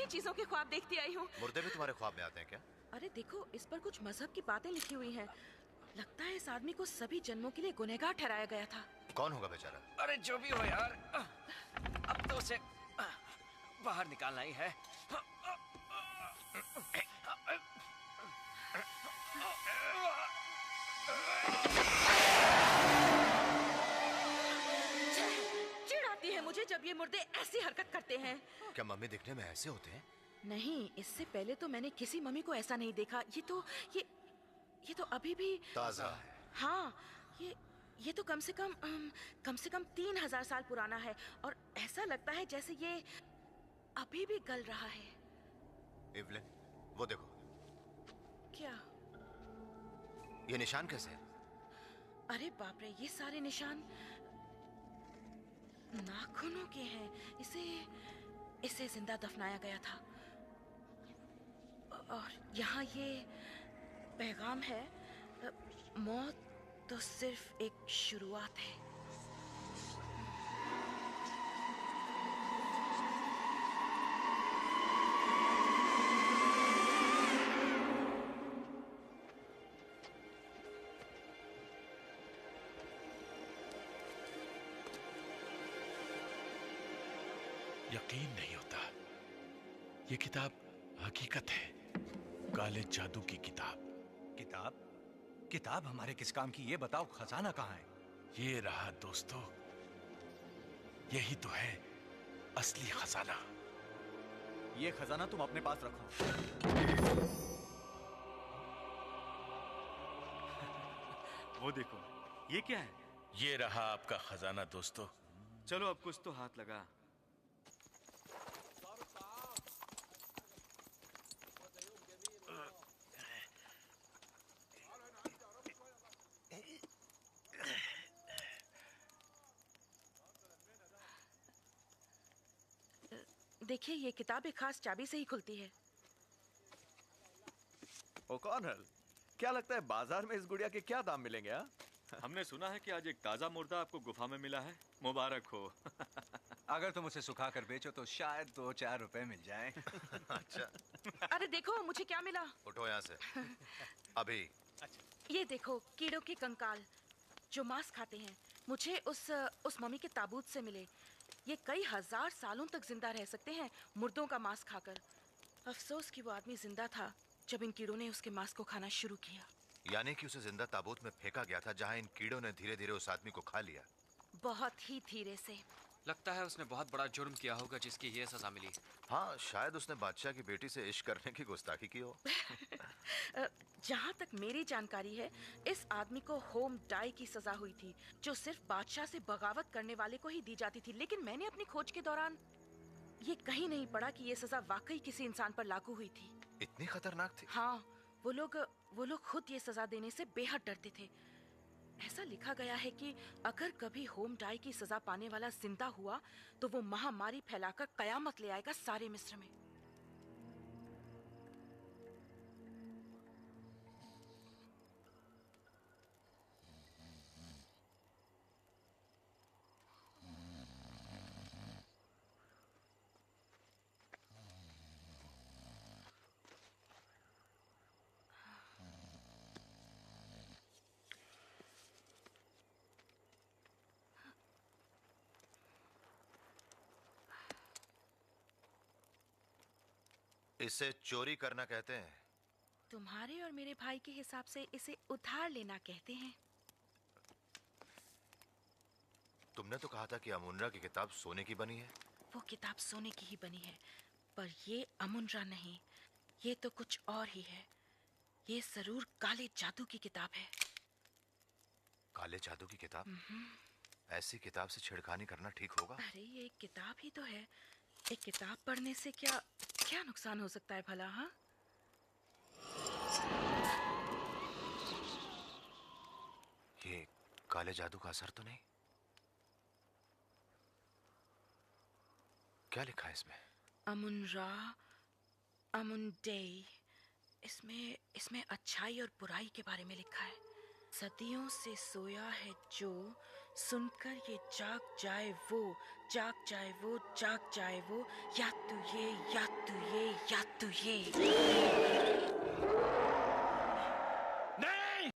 चीजों के ख्वाब देखती आई हूँ। मुर्दे भी तुम्हारे ख्वाब में आते हैं क्या? अरे देखो, इस पर कुछ मजहब की बातें लिखी हुई हैं। लगता है इस आदमी को सभी जन्मों के लिए गुनहगार ठहराया गया था। कौन होगा बेचारा? अरे जो भी हो यार, अब तो उसे बाहर निकालना ही है। चिढ़ है मुझे जब ये मुर्दे ऐसी हरकत करते हैं। क्या मम्मी दिखने में ऐसे होते हैं? नहीं, इससे पहले तो मैंने किसी मम्मी को ऐसा नहीं देखा। ये तो अभी भी ताजा है। हाँ, ये तो कम से कम 3000 साल पुराना है और ऐसा लगता है जैसे ये अभी भी गल रहा है। इवलिन, वो देखो। क्या? ये निशान कैसे है? अरे बाप रे, ये सारे निशान नाखूनों के हैं। इसे जिंदा दफनाया गया था। और यहाँ ये पैगाम है, मौत तो सिर्फ एक शुरुआत है। यकीन नहीं होता, ये किताब हकीकत है। काले जादू की किताब। किताब हमारे किस काम की? ये बताओ, खजाना कहाँ है? ये रहा दोस्तों, यही तो है असली खजाना। ये खजाना तुम अपने पास रखो। वो देखो, ये क्या है? ये रहा आपका खजाना दोस्तों। चलो अब कुछ तो हाथ लगा। देखिए, ये किताब एक खास चाबी से ही खुलती है। ओकॉनर, क्या लगता है बाजार में इस गुड़िया के क्या दाम मिलेंगे? हमने सुना है कि आज एक ताजा मुर्दा आपको गुफा में मिला है। मुबारक हो। अगर तुम उसे सुखा कर बेचो तो शायद 2-4 रुपए मिल जाएं। अच्छा। अरे देखो, मुझे क्या मिला। उठो यहाँ से अभी। ये देखो, कीड़ों के कंकाल जो मांस खाते हैं, मुझे उस मम्मी के ताबूत से मिले। ये कई हजार सालों तक जिंदा रह सकते हैं मुर्दों का मांस खाकर। अफसोस कि वो आदमी जिंदा था जब इन कीड़ों ने उसके मांस को खाना शुरू किया। यानी कि उसे जिंदा ताबूत में फेंका गया था, जहाँ इन कीड़ों ने धीरे धीरे उस आदमी को खा लिया। बहुत ही धीरे से। लगता है उसने बहुत बड़ा जुर्म किया होगा जिसकी ये सजा मिली। हाँ, शायद उसने बादशाह की बेटी से इश्क करने की गुस्ताखी की हो। जहाँ तक मेरी जानकारी है, इस आदमी को होम डाई की सजा हुई थी, जो सिर्फ बादशाह से बगावत करने वाले को ही दी जाती थी। लेकिन मैंने अपनी खोज के दौरान ये कहीं नहीं पढ़ा कि ये सजा वाकई किसी इंसान पर लागू हुई थी। इतनी खतरनाक थी? हाँ, वो लोग खुद ये सजा देने से बेहद डरते थे। ऐसा लिखा गया है कि अगर कभी होम डाई की सजा पाने वाला जिंदा हुआ तो वो महामारी फैलाकर कयामत ले आएगा सारे मिस्र में। इसे चोरी करना कहते हैं। तुम्हारे और मेरे भाई के हिसाब से इसे उधार लेना कहते हैं। तुमने तो कहा था कि अमुनरा की किताब सोने की बनी है। वो किताब सोने की ही बनी है, पर ये अमुनरा नहीं, ये तो कुछ और ही है। ये जरूर काले जादू की किताब है। काले जादू की किताब? ऐसी किताब से छेड़खानी करना ठीक होगा? अरे ये एक किताब ही तो है। एक किताब पढ़ने से क्या नुकसान हो सकता है भला? हाँ, ये काले जादू का असर तो नहीं? क्या लिखा है इसमें? अमुनरा, अमुनडे। इसमें अच्छाई और बुराई के बारे में लिखा है। सदियों से सोया है जो सुनकर ये जाग जाए वो, जाग जाए वो, जाग जाए वो, या तू ये, या तू ये, या तू ये।